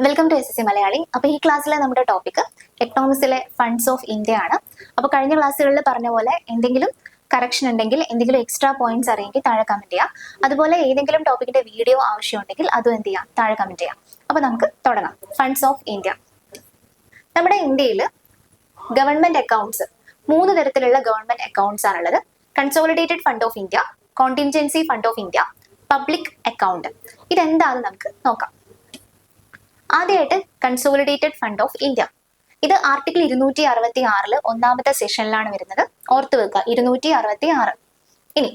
Welcome to S S C Malayali. അപ്പോൾ ഈ ക്ലാസ്സിലെ നമ്മുടെ ടോപ്പിക് എക്കണോമിക്സിലെ ഫണ്ട്സ് ഓഫ് ഇന്ത്യ ആണ്. അപ്പോൾ കഴിഞ്ഞ ക്ലാസ്സുകളിൽ പറഞ്ഞ പോലെ എന്തെങ്കിലും കറക്ഷൻ ഉണ്ടെങ്കിൽ, എന്തെങ്കിലും എക്സ്ട്രാ പോയിന്റ്സ് അറിയെങ്കിൽ താഴെ കമന്റ് ചെയ്യാം. അതുപോലെ ഏതെങ്കിലും ടോപ്പിക്കിന്റെ വീഡിയോ ആവശ്യമുണ്ടെങ്കിൽ അതും എന്ത് ചെയ്യാം, താഴെ കമന്റ് ചെയ്യാം. അപ്പോൾ നമുക്ക് തുടങ്ങാം. Funds of India. നമ്മുടെ ഇന്ത്യയിൽ ഗവൺമെന്റ് അക്കൗണ്ട്സ് 3 തരത്തിലുള്ള ഗവൺമെന്റ് അക്കൗണ്ട്സ് ആണുള്ളത്. Consolidated fund of India, contingency fund of India, public account. ഇതെന്താണെന്ന് നമുക്ക് നോക്കാം. ആദ്യമായിട്ട് കൺസോളിഡേറ്റഡ് ഫണ്ട് ഓഫ് ഇന്ത്യ. ഇത് ആർട്ടിക്കിൾ 266 ഒന്നാമത്തെ സെഷനിലാണ് വരുന്നത്. ഓർത്തു വെക്കുക, 266. ഇനി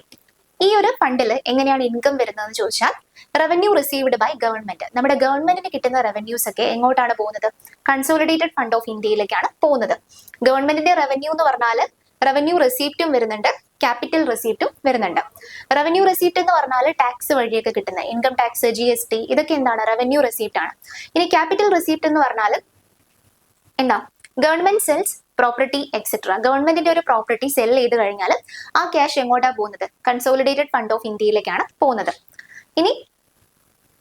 ഈ ഒരു ഫണ്ടിൽ എങ്ങനെയാണ് ഇൻകം വരുന്നതെന്ന് ചോദിച്ചാൽ, റവന്യൂ റിസീവ്ഡ് ബൈ ഗവൺമെന്റ്. നമ്മുടെ ഗവൺമെന്റിന് കിട്ടുന്ന റവന്യൂസ് ഒക്കെ എങ്ങോട്ടാണ് പോകുന്നത്? കൺസോളിഡേറ്റഡ് ഫണ്ട് ഓഫ് ഇന്ത്യയിലേക്കാണ് പോകുന്നത്. ഗവൺമെന്റിന്റെ റവന്യൂ എന്ന് പറഞ്ഞാൽ റവന്യൂ റെസീപ്റ്റും വരുന്നുണ്ട്, ക്യാപിറ്റൽ റെസീപ്റ്റും വരുന്നുണ്ട്. റവന്യൂ റെസീപ്റ്റ് എന്ന് പറഞ്ഞാൽ ടാക്സ് വഴിയൊക്കെ കിട്ടുന്ന ഇൻകം ടാക്സ്, GST, ഇതൊക്കെ എന്താണ്? റവന്യൂ റെസീപ്റ്റ് ആണ്. ഇനി ക്യാപിറ്റൽ റെസീപ്റ്റ് എന്ന് പറഞ്ഞാൽ എന്താ? Government cells property etcetera. ഗവൺമെന്റിന്റെ ഒരു പ്രോപ്പർട്ടി സെൽ ചെയ്ത് കഴിഞ്ഞാൽ ആ ക്യാഷ് എങ്ങോട്ടാണ് പോകുന്നത്? കൺസോളിഡേറ്റഡ് ഫണ്ട് ഓഫ് ഇന്ത്യയിലേക്കാണ് പോകുന്നത്. ഇനി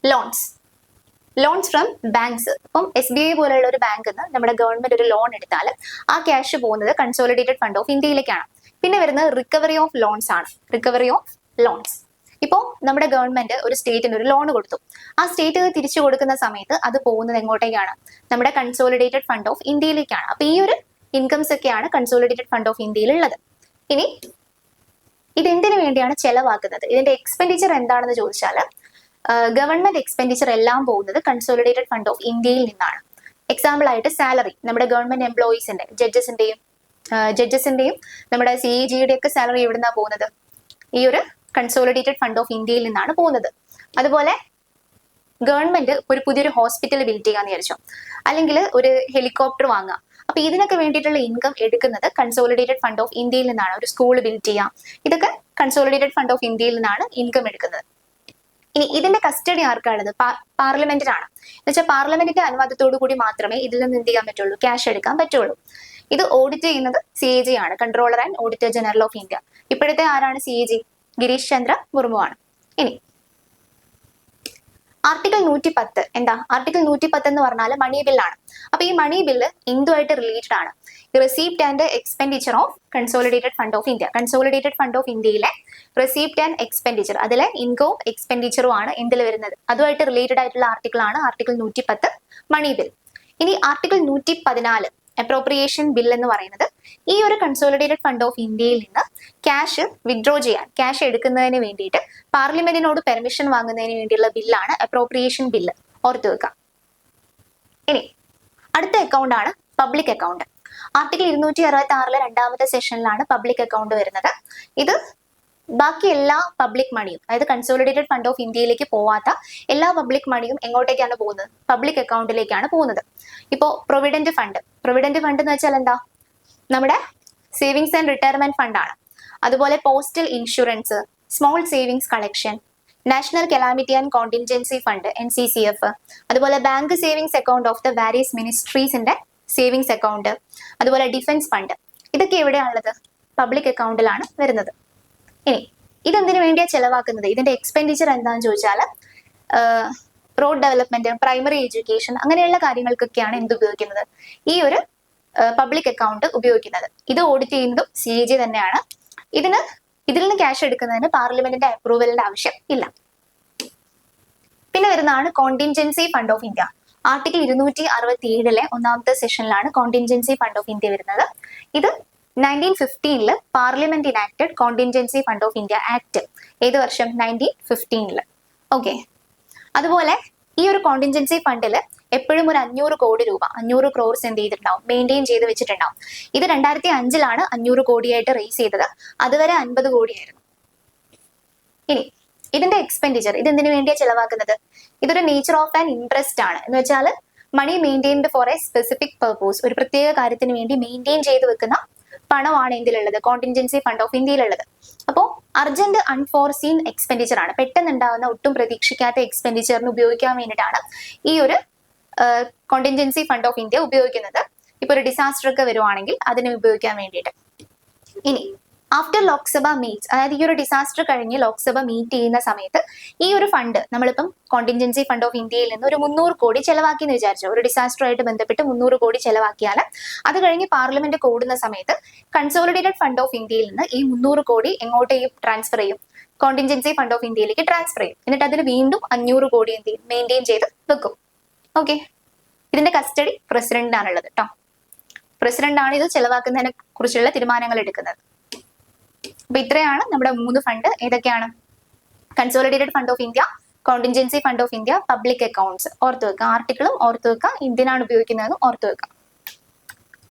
ലോൺസ് ഫ്രം ബാങ്ക്സ്. ഇപ്പം SBI പോലെയുള്ള ഒരു ബാങ്കിൽ നിന്ന് നമ്മുടെ ഗവൺമെന്റ് ഒരു ലോൺ എടുത്താൽ ആ ക്യാഷ് പോകുന്നത് കൺസോളിഡേറ്റഡ് ഫണ്ട് ഓഫ് ഇന്ത്യയിലേക്കാണ്. പിന്നെ വരുന്നത് റിക്കവറി ഓഫ് ലോൺസ് ആണ്. Recovery of loans. ഇപ്പോൾ നമ്മുടെ ഗവൺമെന്റ് ഒരു സ്റ്റേറ്റിന് ഒരു ലോൺ കൊടുത്തു. ആ സ്റ്റേറ്റ് അത് തിരിച്ചു കൊടുക്കുന്ന സമയത്ത് അത് പോകുന്നത് എങ്ങോട്ടേക്കാണ്? നമ്മുടെ കൺസോളിഡേറ്റഡ് ഫണ്ട് ഓഫ് ഇന്ത്യയിലേക്കാണ്. അപ്പൊ ഈ ഒരു ഇൻകംസ് ഒക്കെയാണ് കൺസോളിഡേറ്റഡ് ഫണ്ട് ഓഫ് ഇന്ത്യയിൽ ഉള്ളത്. ഇനി ഇതെന്തിനു വേണ്ടിയാണ് ചെലവാക്കുന്നത്? ഇതിന്റെ എക്സ്പെൻഡിച്ചർ എന്താണെന്ന് ചോദിച്ചാൽ, ഗവൺമെന്റ് എക്സ്പെൻഡിച്ചർ എല്ലാം പോകുന്നത് കൺസോളിഡേറ്റഡ് ഫണ്ട് ഓഫ് ഇന്ത്യയിൽ നിന്നാണ്. എക്സാമ്പിൾ ആയിട്ട് സാലറി, നമ്മുടെ ഗവൺമെന്റ് എംപ്ലോയീസിന്റെ, ജഡ്ജസിന്റെയും നമ്മുടെ CAG ഒക്കെ സാലറി എവിടുന്നാണ് പോകുന്നത്? ഈ ഒരു കൺസോളിഡേറ്റഡ് ഫണ്ട് ഓഫ് ഇന്ത്യയിൽ നിന്നാണ് പോകുന്നത്. അതുപോലെ ഗവൺമെന്റ് ഒരു പുതിയൊരു ഹോസ്പിറ്റൽ ബിൽഡ് ചെയ്യാന്ന് വിചാരിച്ചോ, അല്ലെങ്കിൽ ഒരു ഹെലികോപ്റ്റർ വാങ്ങുക. അപ്പൊ ഇതിനൊക്കെ വേണ്ടിയിട്ടുള്ള ഇൻകം എടുക്കുന്നത് കൺസോളിഡേറ്റഡ് ഫണ്ട് ഓഫ് ഇന്ത്യയിൽ നിന്നാണ്. ഒരു സ്കൂൾ ബിൽഡ് ചെയ്യാം, ഇതൊക്കെ കൺസോളിഡേറ്റഡ് ഫണ്ട് ഓഫ് ഇന്ത്യയിൽ നിന്നാണ് ഇൻകം എടുക്കുന്നത്. ഇനി ഇതിന്റെ കസ്റ്റഡി ആർക്കാണുള്ളത്? പാർലമെന്റിനാണ്. എന്നുവെച്ചാൽ പാർലമെന്റിന്റെ അനുവാദത്തോടു കൂടി മാത്രമേ ഇതിൽ നിന്ന് എന്ത് ചെയ്യാൻ പറ്റുള്ളൂ? ക്യാഷ് എടുക്കാൻ പറ്റുള്ളൂ. ഇത് ഓഡിറ്റ് ചെയ്യുന്നത് CAG ആണ്, controller and auditor general of India. ഇപ്പോഴത്തെ ആരാണ് CAG? ഗിരീഷ് ചന്ദ്ര മുർമു ആണ്. ഇനി ആർട്ടിക്കിൾ 110 എന്താ? ആർട്ടിക്കിൾ 110 എന്ന് പറഞ്ഞാൽ മണി ബില്ലാണ്. അപ്പൊ ഈ മണി ബില്ല് എന്തുമായിട്ട് റിലേറ്റഡ് ആണ്? Receipt and expenditure of consolidated fund of India. Consolidated fund of ഇന്ത്യയിലെ റിസീപ്റ്റ് ആൻഡ് എക്സ്പെൻഡിച്ചർ, അതിലെ ഇൻകവും എക്സ്പെൻഡിച്ചറും ആണ് എന്തിൽ വരുന്നത്? അതുമായിട്ട് റിലേറ്റഡ് ആയിട്ടുള്ള ആർട്ടിക്കിൾ ആണ് ആർട്ടിക്കിൾ 110 മണി ബിൽ. ഇനി ആർട്ടിക്കിൾ 114 അപ്രോപ്രിയേഷൻ ബിൽ എന്ന് പറയുന്നത് ഈ ഒരു കൺസോളിഡേറ്റഡ് ഫണ്ട് ഓഫ് ഇന്ത്യയിൽ നിന്ന് ക്യാഷ് വിഡ്രോ ചെയ്യാൻ, ക്യാഷ് എടുക്കുന്നതിന് വേണ്ടിയിട്ട് പാർലമെന്റിനോട് പെർമിഷൻ വാങ്ങുന്നതിന് വേണ്ടിയുള്ള ബില്ലാണ് അപ്രോപ്രിയേഷൻ ബില്ല്. ഓർത്തു വെക്കാം. ഇനി അടുത്ത അക്കൗണ്ട് ആണ് പബ്ലിക് അക്കൗണ്ട്. ആർട്ടിക്കിൾ 266 രണ്ടാമത്തെ സെഷനിലാണ് പബ്ലിക് അക്കൗണ്ട് വരുന്നത്. ഇത് ബാക്കി എല്ലാ പബ്ലിക് മണിയും, അതായത് കൺസോളിഡേറ്റഡ് ഫണ്ട് ഓഫ് ഇന്ത്യയിലേക്ക് പോവാത്ത എല്ലാ പബ്ലിക് മണിയും എങ്ങോട്ടേക്കാണ് പോകുന്നത്? പബ്ലിക് അക്കൗണ്ടിലേക്കാണ് പോകുന്നത്. ഇപ്പോൾ പ്രൊവിഡന്റ് ഫണ്ട് എന്ന് വെച്ചാൽ എന്താ? നമ്മുടെ സേവിങ്സ് ആൻഡ് റിട്ടയർമെന്റ് ഫണ്ട് ആണ്. അതുപോലെ postal insurance, small savings collection, national calamity and contingency fund NCCF, അതുപോലെ bank savings account of the various മിനിസ്ട്രീസിന്റെ സേവിങ്സ് അക്കൗണ്ട്, അതുപോലെ ഡിഫൻസ് ഫണ്ട്. ഇതൊക്കെ എവിടെയാണുള്ളത്? പബ്ലിക് അക്കൗണ്ടിലാണ് വരുന്നത്. ഇനി ഇതെന്തിനു വേണ്ടിയാണ് ചെലവാക്കുന്നത്? ഇതിന്റെ എക്സ്പെൻഡിച്ചർ എന്താണെന്ന് ചോദിച്ചാൽ, റോഡ് ഡെവലപ്മെന്റ്, പ്രൈമറി എഡ്യൂക്കേഷൻ, അങ്ങനെയുള്ള കാര്യങ്ങൾക്കൊക്കെയാണ് എന്ത് ഉപയോഗിക്കുന്നത്? ഈ ഒരു പബ്ലിക് അക്കൗണ്ട് ഉപയോഗിക്കുന്നത്. ഇത് ഓഡിറ്റ് ചെയ്യുന്നതും CAG തന്നെയാണ്. ഇതിൽ നിന്ന് ക്യാഷ് എടുക്കുന്നതിന് പാർലമെന്റിന്റെ അപ്രൂവലിന്റെ ആവശ്യം ഇല്ല. പിന്നെ വരുന്നതാണ് contingency fund of India. Article 267 ഒന്നാമത്തെ സെഷനിലാണ് കോണ്ടിൻജൻസി ഫണ്ട് ഓഫ് ഇന്ത്യ വരുന്നത്. ഇത് 1915 parliament enacted contingency fund of India act. ഏത് വർഷം? 1915. ഓക്കെ. അതുപോലെ ഈ ഒരു കോണ്ടിൻജൻസി ഫണ്ടിൽ എപ്പോഴും ഒരു 500 കോടി രൂപ, 500 ക്രോർസ് എന്ത് ചെയ്തിട്ടുണ്ടാവും? മെയിൻറ്റെയിൻ ചെയ്ത് വെച്ചിട്ടുണ്ടാവും. ഇത് 2005 500 കോടിയായിട്ട് റേസ് ചെയ്തത്. അതുവരെ 50 കോടിയായിരുന്നു. ഇനി ഇതിന്റെ എക്സ്പെൻഡിച്ചർ, ഇത് എന്തിനു വേണ്ടിയാണ് ചെലവാക്കുന്നത്? ഇതൊരു നേച്ചർ ഓഫ് ആൻ ഇൻട്രസ്റ്റ് ആണ്. എന്ന് വെച്ചാൽ money maintained for a specific purpose, ഒരു പ്രത്യേക കാര്യത്തിന് വേണ്ടി മെയിൻറ്റെയിൻ ചെയ്ത് വെക്കുന്ന പണമാണ് എന്തിലുള്ളത്? കോണ്ടിൻജൻസി ഫണ്ട് ഓഫ് ഇന്ത്യയിലുള്ളത്. അപ്പോൾ അർജന്റ് അൺഫോർസീൻ എക്സ്പെൻഡിച്ചർ ആണ്. പെട്ടെന്ന് ഉണ്ടാകുന്ന ഒട്ടും പ്രതീക്ഷിക്കാത്ത എക്സ്പെൻഡിച്ചറിന് ഉപയോഗിക്കാൻ വേണ്ടിയിട്ടാണ് ഈ ഒരു കോണ്ടിൻജൻസി ഫണ്ട് ഓഫ് ഇന്ത്യ ഉപയോഗിക്കുന്നത്. ഇപ്പൊ ഒരു ഡിസാസ്റ്റർ ഒക്കെ വരുവാണെങ്കിൽ അതിനെ ഉപയോഗിക്കാൻ വേണ്ടിയിട്ട്. ഇനി ആഫ്റ്റർ ലോക്സഭ മീറ്റ്സ്, അതായത് ഈ ഒരു ഡിസാസ്റ്റർ കഴിഞ്ഞ് ലോക്സഭ മീറ്റ് ചെയ്യുന്ന സമയത്ത് ഈ ഒരു ഫണ്ട് നമ്മളിപ്പം കോണ്ടിൻജൻസി ഫണ്ട് ഓഫ് ഇന്ത്യയിൽ നിന്ന് ഒരു 300 കോടി ചെലവാക്കി എന്ന് വിചാരിച്ചു. ഒരു ഡിസാസ്റ്ററുമായിട്ട് ബന്ധപ്പെട്ട് 300 കോടി ചെലവാക്കിയാൽ അത് കഴിഞ്ഞ് പാർലമെന്റ് കൂടുന്ന സമയത്ത് കൺസോളിഡേറ്റഡ് ഫണ്ട് ഓഫ് ഇന്ത്യയിൽ നിന്ന് ഈ 300 കോടി എങ്ങോട്ടേക്ക് ട്രാൻസ്ഫർ ചെയ്യും? കോണ്ടിൻജൻസി ഫണ്ട് ഓഫ് ഇന്ത്യയിലേക്ക് ട്രാൻസ്ഫർ ചെയ്യും. എന്നിട്ട് അതിന് വീണ്ടും 500 കോടി എന്ത് ചെയ്യും? മെയിൻറ്റെയിൻ ചെയ്ത് വെക്കും. ഓക്കെ, ഇതിന്റെ കസ്റ്റഡി പ്രസിഡന്റിനാണുള്ളത് കേട്ടോ. പ്രസിഡന്റ് ആണ് ഇത് ചെലവാക്കുന്നതിനെ കുറിച്ചുള്ള തീരുമാനങ്ങൾ എടുക്കുന്നത്. അപ്പൊ ഇത്രയാണ് നമ്മുടെ 3 ഫണ്ട്. ഏതൊക്കെയാണ്? Consolidated fund of India, contingency fund of India, public accounts. ഓർത്ത് വെക്കുക, ആർട്ടിക്കിളും ഓർത്ത് വെക്കുക, എന്തിനാണ് ഉപയോഗിക്കുന്നതെന്നും ഓർത്ത് വെക്കുക.